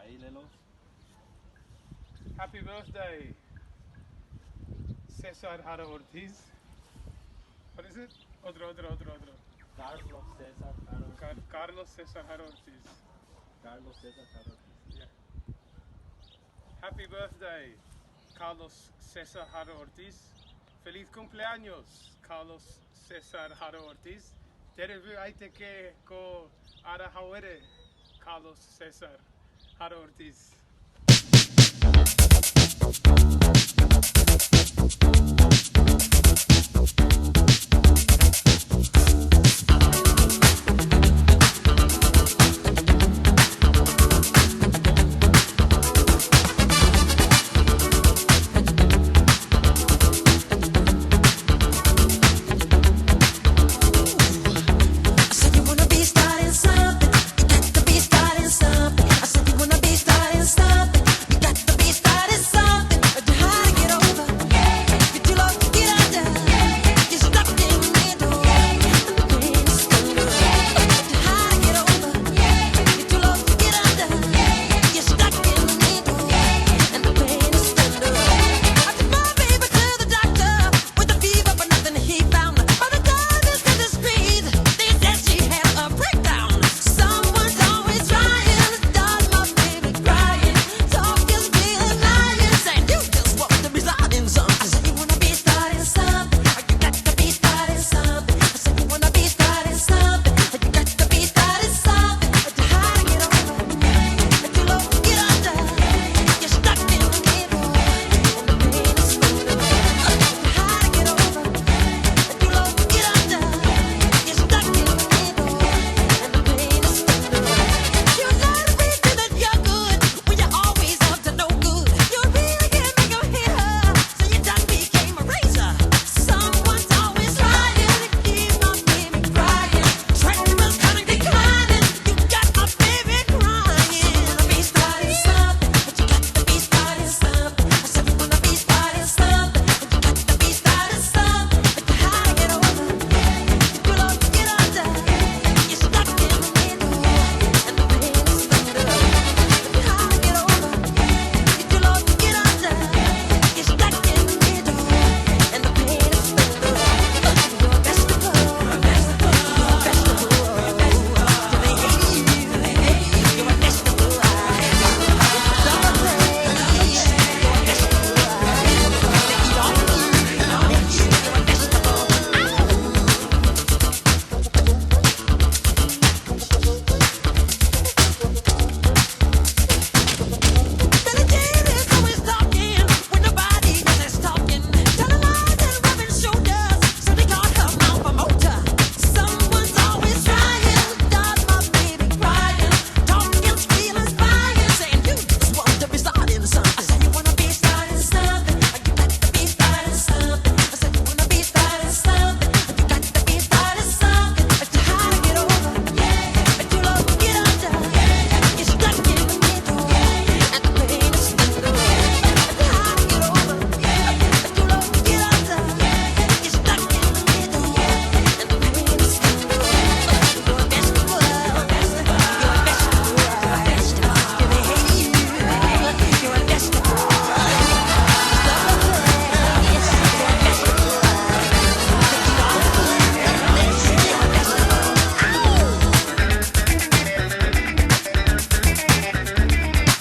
Ahí, léelo. Happy birthday, Cesar Jaro Ortiz. What is it? Otro. Carlos César Jaro Ortiz. Carlos Cesar Jaro Ortiz. Carlos César Jaro Ortiz. Yeah. Happy birthday, Carlos Cesar Jaro Ortiz. Feliz cumpleaños, Carlos Cesar Jaro Ortiz. Terevu aite ke ko ara hawere, Carlos Cesar Jaro Ortiz.